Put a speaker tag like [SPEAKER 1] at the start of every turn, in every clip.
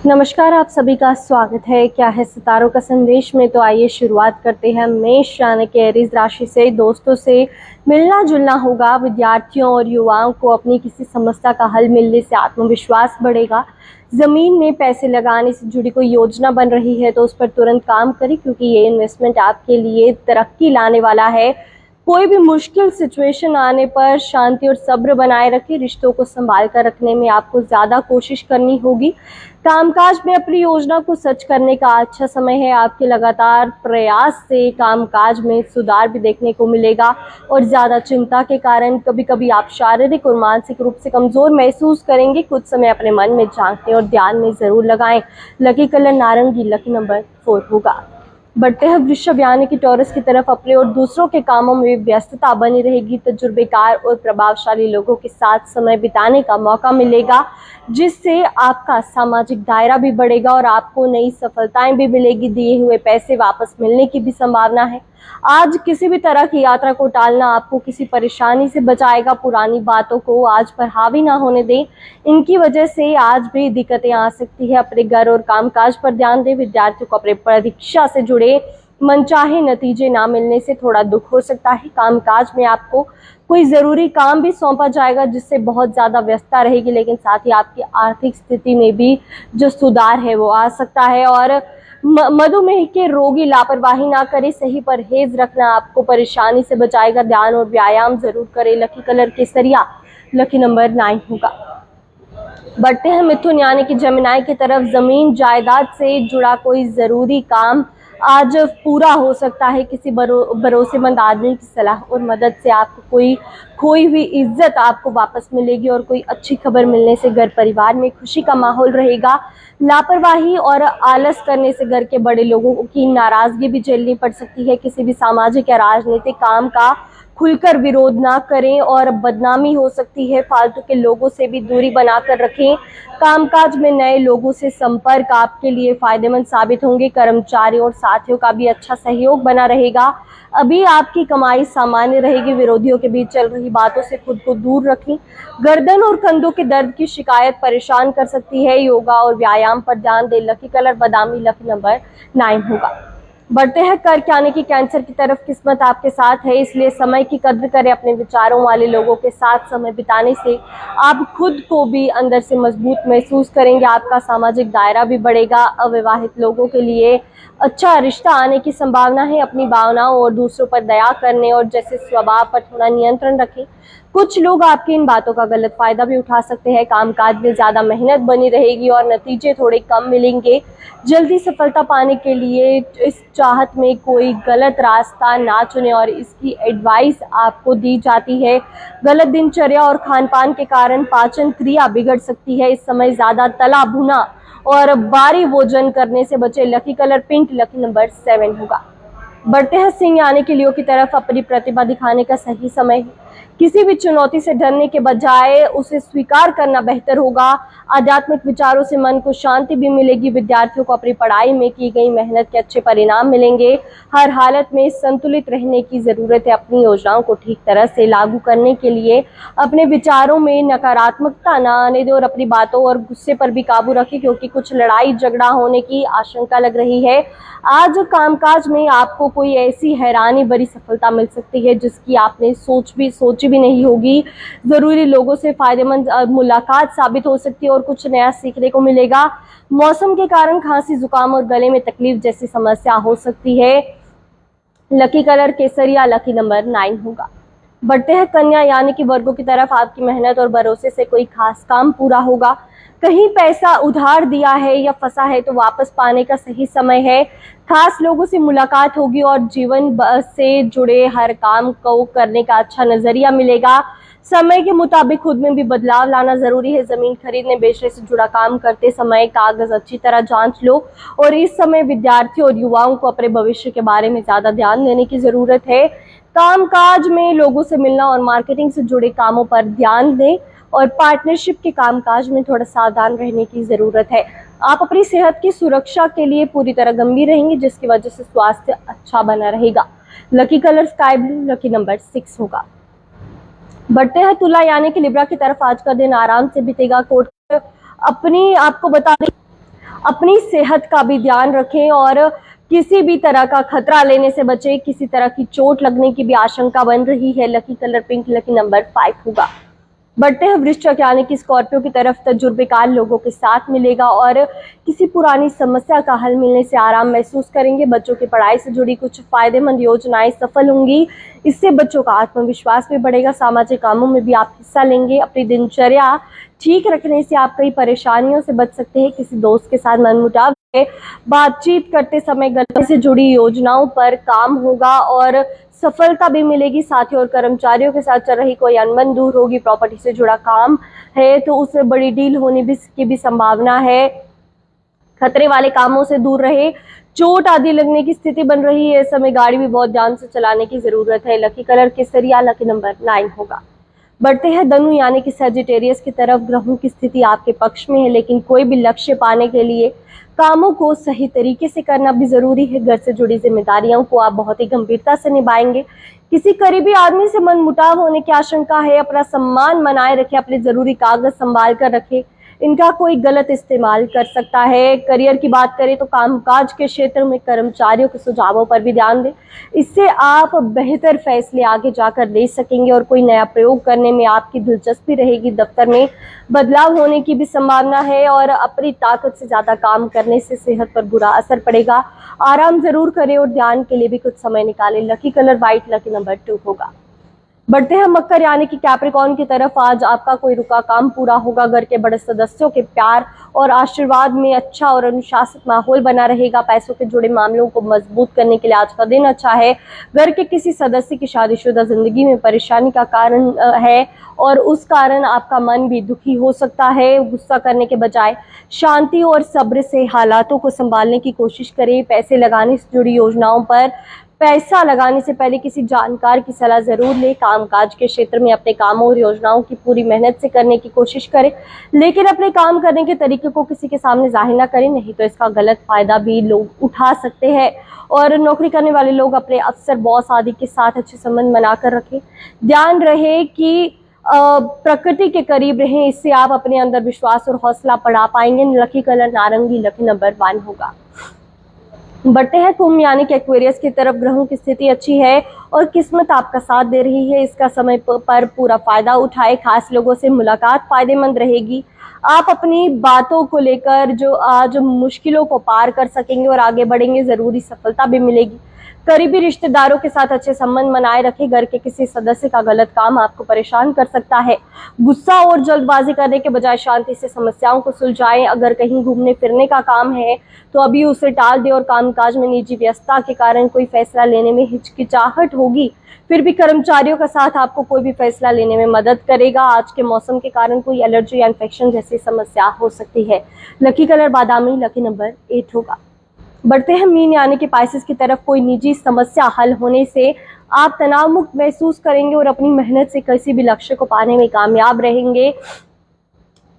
[SPEAKER 1] नमस्कार, आप सभी का स्वागत है। क्या है सितारों का संदेश में, तो आइए शुरुआत करते हैं मेष यानी कि एरीज राशि से। दोस्तों से मिलना जुलना होगा। विद्यार्थियों और युवाओं को अपनी किसी समस्या का हल मिलने से आत्मविश्वास बढ़ेगा। जमीन में पैसे लगाने से जुड़ी कोई योजना बन रही है तो उस पर तुरंत काम करें, क्योंकि ये इन्वेस्टमेंट आपके लिए तरक्की लाने वाला है। कोई भी मुश्किल सिचुएशन आने पर शांति और सब्र बनाए रखें। रिश्तों को संभाल कर रखने में आपको ज्यादा कोशिश करनी होगी। कामकाज में अपनी योजना को सच करने का अच्छा समय है। आपके लगातार प्रयास से कामकाज में सुधार भी देखने को मिलेगा और ज्यादा चिंता के कारण कभी कभी आप शारीरिक और मानसिक रूप से कमजोर महसूस करेंगे। कुछ समय अपने मन में झांकने और ध्यान में जरूर लगाएं। लकी कलर नारंगी, लकी नंबर 4 होगा। बढ़ते हैं वृषभ यानी कि टॉरस की तरफ। अपने और दूसरों के कामों में व्यस्तता बनी रहेगी। तजुर्बेकार और प्रभावशाली लोगों के साथ समय बिताने का मौका मिलेगा, जिससे आपका सामाजिक दायरा भी बढ़ेगा और आपको नई सफलताएं भी मिलेगी। दिए हुए पैसे वापस मिलने की भी संभावना है। आज किसी भी तरह की यात्रा को टालना आपको किसी परेशानी से बचाएगा। पुरानी बातों को आज पर हावी ना होने दें, इनकी वजह से आज भी दिक्कतें आ सकती है। अपने घर और कामकाज पर ध्यान दें। विद्यार्थियों को अपने परीक्षा से जुड़े मनचाहे नतीजे ना मिलने से थोड़ा दुख हो सकता है। कामकाज में आपको कोई जरूरी काम भी सौंपा जाएगा, जिससे बहुत ज्यादा व्यस्तता रहेगी, लेकिन साथ ही आपकी आर्थिक स्थिति में भी जो सुधार है वो आ सकता है। और मधुमेह के रोगी लापरवाही ना करें। सही परहेज रखना आपको परेशानी से बचाएगा। ध्यान और व्यायाम जरूर करें। लकी कलर केसरिया, लकी नंबर 9 होगा। बढ़ते हैं मिथुन यानी कि जमिनाई की तरफ। जमीन जायदाद से जुड़ा कोई जरूरी काम आज पूरा हो सकता है। किसी भरोसेमंद आदमी की सलाह और मदद से आपको कोई खोई हुई इज्जत आपको वापस मिलेगी और कोई अच्छी खबर मिलने से घर परिवार में खुशी का माहौल रहेगा। लापरवाही और आलस करने से घर के बड़े लोगों की नाराजगी भी झेलनी पड़ सकती है। किसी भी सामाजिक या राजनीतिक काम का खुलकर विरोध ना करें और बदनामी हो सकती है। फालतू के लोगों से भी दूरी बनाकर रखें। कामकाज में नए लोगों से संपर्क आपके लिए फायदेमंद साबित होंगे। कर्मचारियों और साथियों का भी अच्छा सहयोग बना रहेगा। अभी आपकी कमाई सामान्य रहेगी। विरोधियों के बीच चल रही बातों से खुद को दूर रखें। गर्दन और कंधों के दर्द की शिकायत परेशान कर सकती है। योगा और व्यायाम पर ध्यान दें। लकी कलर बादामी, लकी नंबर 9 होगा। बढ़ते हैं कर्क यानी कि कैंसर की तरफ। किस्मत आपके साथ है, इसलिए समय की कद्र करें। अपने विचारों वाले लोगों के साथ समय बिताने से आप खुद को भी अंदर से मजबूत महसूस करेंगे। आपका सामाजिक दायरा भी बढ़ेगा। अविवाहित लोगों के लिए अच्छा रिश्ता आने की संभावना है। अपनी भावनाओं और दूसरों पर दया करने और जैसे स्वभाव पर थोड़ा नियंत्रण रखें। कुछ लोग आपकी इन बातों का गलत फायदा भी उठा सकते हैं। कामकाज में ज्यादा मेहनत बनी रहेगी और नतीजे थोड़े कम मिलेंगे। जल्दी सफलता पाने के लिए इस चाहत में कोई गलत रास्ता ना चुने और इसकी एडवाइस आपको दी जाती है। गलत दिनचर्या और खान पान के कारण पाचन क्रिया बिगड़ सकती है। इस समय ज्यादा तला भुना और भारी भोजन करने से बचे। Lucky colour pink, lucky number 7 होगा। बढ़ते हैं सिंह यानी कि लियो की तरफ। अपनी प्रतिभा दिखाने का सही समय है। किसी भी चुनौती से डरने के बजाय उसे स्वीकार करना बेहतर होगा। आध्यात्मिक विचारों से मन को शांति भी मिलेगी। विद्यार्थियों को अपनी पढ़ाई में की गई मेहनत के अच्छे परिणाम मिलेंगे। हर हालत में संतुलित रहने की जरूरत है। अपनी योजनाओं को ठीक तरह से लागू करने के लिए अपने विचारों में नकारात्मकता न आने दें और अपनी बातों और गुस्से पर भी काबू रखें, क्योंकि कुछ लड़ाई झगड़ा होने की आशंका लग रही है। आज कामकाज में आपको कोई ऐसी हैरानी भरी सफलता मिल सकती है जिसकी आपने सोची भी नहीं होगी। जरूरी लोगों से फायदेमंद मुलाकात साबित हो सकती है और कुछ नया सीखने को मिलेगा। मौसम के कारण खांसी, जुकाम और गले में तकलीफ जैसी समस्या हो सकती है। लकी कलर केसरिया, लकी नंबर 9 होगा। बढ़ते हैं कन्या यानी कि वर्गों की तरफ। आपकी मेहनत और भरोसे से कोई खास काम पूरा होगा। कहीं पैसा उधार दिया है या फंसा है तो वापस पाने का सही समय है। खास लोगों से मुलाकात होगी और जीवन से जुड़े हर काम को करने का अच्छा नजरिया मिलेगा। समय के मुताबिक खुद में भी बदलाव लाना जरूरी है। जमीन खरीदने बेचने से जुड़ा काम करते समय कागज अच्छी तरह जांच लो और इस समय विद्यार्थियों और युवाओं को अपने भविष्य के बारे में ज्यादा ध्यान देने की जरूरत है। कामकाज में लोगों से मिलना और मार्केटिंग से जुड़े कामों पर ध्यान दें और पार्टनरशिप के कामकाज में थोड़ा सावधान रहने की जरूरत है। आप अपनी सेहत की सुरक्षा के लिए पूरी तरह गंभीर रहेंगे, जिसकी वजह से स्वास्थ्य अच्छा बना रहेगा। Lucky colour sky blue, lucky number 6 होगा। बढ़ते हैं तुला यानी कि लिब्रा की तरफ। आज का दिन आराम से बीतेगा। कोर्ट अपनी आपको बता दें अपनी सेहत का भी ध्यान रखें और किसी भी तरह का खतरा लेने से बचें। किसी तरह की चोट लगने की भी आशंका बन रही है। Lucky colour pink, lucky number 5 होगा। बढ़ते हैं वृश्चिक यानी कि स्कॉर्पियो की तरफ। तजुर्बेकार लोगों के साथ मिलेगा और किसी पुरानी समस्या का हल मिलने से आराम महसूस करेंगे। बच्चों की पढ़ाई से जुड़ी कुछ फायदेमंद योजनाएं सफल होंगी। इससे बच्चों का आत्मविश्वास भी बढ़ेगा। सामाजिक कामों में भी आप हिस्सा लेंगे। अपनी दिनचर्या ठीक रखने से आप कई परेशानियों से बच सकते हैं। किसी दोस्त के साथ मनमुटाव है। बातचीत करते समय गलती से जुड़ी योजनाओं पर काम होगा और सफलता भी मिलेगी। साथियों और कर्मचारियों के साथ चल रही कोई अनबन दूर होगी। प्रॉपर्टी से जुड़ा काम है तो उससे बड़ी डील होने की भी संभावना है। खतरे वाले कामों से दूर रहे। चोट आदि लगने की स्थिति बन रही है। इस समय गाड़ी भी बहुत ध्यान से चलाने की जरूरत है। लकी कलर केसरिया, लकी नंबर 9 होगा। बढ़ते हैं धनु यानी कि सजिटेरियस की तरफ। ग्रहों की स्थिति आपके पक्ष में है, लेकिन कोई भी लक्ष्य पाने के लिए कामों को सही तरीके से करना भी जरूरी है। घर से जुड़ी जिम्मेदारियों को आप बहुत ही गंभीरता से निभाएंगे। किसी करीबी आदमी से मनमुटाव होने की आशंका है। अपना सम्मान बनाए रखें। अपने जरूरी कागज संभाल कर रखें। इनका कोई गलत इस्तेमाल कर सकता है। करियर की बात करें तो कामकाज के क्षेत्र में कर्मचारियों के सुझावों पर भी ध्यान दें। इससे आप बेहतर फैसले आगे जाकर ले सकेंगे और कोई नया प्रयोग करने में आपकी दिलचस्पी रहेगी। दफ्तर में बदलाव होने की भी संभावना है और अपनी ताकत से ज्यादा काम करने से सेहत पर बुरा असर पड़ेगा। आराम जरूर करें और ध्यान के लिए भी कुछ समय निकालें। Lucky colour white, lucky number 2 होगा। बढ़ते हैं मकर यानी कि कैप्रिकॉर्न की तरफ। आज आपका कोई रुका काम पूरा होगा। घर के बड़े सदस्यों के प्यार और आशीर्वाद में अच्छा और अनुशासित माहौल बना रहेगा। पैसों के जुड़े मामलों को मजबूत करने के लिए आज का दिन अच्छा है। घर के किसी सदस्य की शादीशुदा जिंदगी में परेशानी का कारण है और उस कारण आपका मन भी दुखी हो सकता है। गुस्सा करने के बजाय शांति और सब्र से हालातों को संभालने की कोशिश करें। पैसे लगाने से जुड़ी योजनाओं पर पैसा लगाने से पहले किसी जानकार की सलाह जरूर लें। कामकाज के क्षेत्र में अपने कामों और योजनाओं की पूरी मेहनत से करने की कोशिश करें, लेकिन अपने काम करने के तरीके को किसी के सामने जाहिर ना करें, नहीं तो इसका गलत फायदा भी लोग उठा सकते हैं। और नौकरी करने वाले लोग अपने अफसर, बॉस आदि के साथ अच्छे संबंध बनाकर रखें। ध्यान रहे कि प्रकृति के करीब रहें। इससे आप अपने अंदर विश्वास और हौसला बढ़ा पाएंगे। लकी कलर नारंगी, लकी नंबर 1 होगा। बढ़ते हैं कुंभ यानी कि एक्वेरियस की तरफ। ग्रहों की स्थिति अच्छी है और किस्मत आपका साथ दे रही है। इसका समय पर पूरा फायदा उठाए। खास लोगों से मुलाकात फायदेमंद रहेगी। आप अपनी बातों को लेकर जो आज मुश्किलों को पार कर सकेंगे और आगे बढ़ेंगे। जरूरी सफलता भी मिलेगी। करीबी रिश्तेदारों के साथ अच्छे संबंध बनाए रखें। घर के किसी सदस्य का गलत काम आपको परेशान कर सकता है। गुस्सा और जल्दबाजी करने के बजाय शांति से समस्याओं को सुलझाएं। अगर कहीं घूमने फिरने का काम है तो अभी उसे टाल दें और कामकाज में निजी व्यस्तता के कारण कोई फैसला लेने में हिचकिचाहट होगी, फिर भी कर्मचारियों का साथ आपको कोई भी फैसला लेने में मदद करेगा। आज के मौसम के कारण कोई एलर्जी या इन्फेक्शन जैसी समस्या हो सकती है। लकी कलर बादामी, लकी नंबर 8 होगा। बढ़ते हैं मीन यानी कि पाइसेस की तरफ। कोई निजी समस्या हल होने से आप तनाव मुक्त महसूस करेंगे और अपनी मेहनत से किसी भी लक्ष्य को पाने में कामयाब रहेंगे।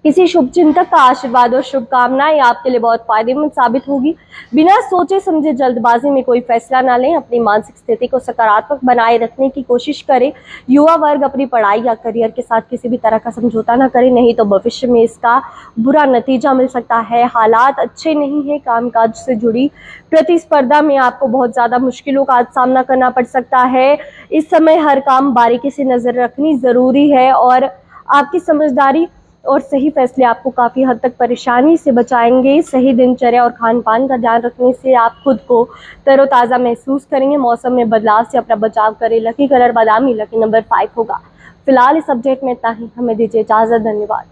[SPEAKER 1] किसी शुभ चिंतक का आशीर्वाद और शुभकामनाएं आपके लिए बहुत फायदेमंद साबित होगी। बिना सोचे समझे जल्दबाजी में कोई फैसला ना लें। अपनी मानसिक स्थिति को सकारात्मक बनाए रखने की कोशिश करें। युवा वर्ग अपनी पढ़ाई या करियर के साथ किसी भी तरह का समझौता ना करें, नहीं तो भविष्य में इसका बुरा नतीजा मिल सकता है। हालात अच्छे नहीं है। कामकाज से जुड़ी प्रतिस्पर्धा में आपको बहुत ज्यादा मुश्किलों का सामना करना पड़ सकता है। इस समय हर काम बारीकी से नजर रखनी जरूरी है और आपकी समझदारी और सही फैसले आपको काफी हद तक परेशानी से बचाएंगे। सही दिनचर्या और खान पान का ध्यान रखने से आप खुद को तरोताजा महसूस करेंगे। मौसम में बदलाव से अपना बचाव करें। लकी कलर बादामी, लकी नंबर 5 होगा। फिलहाल इस अपडेट में इतना ही। हमें दीजिए इजाजत। धन्यवाद।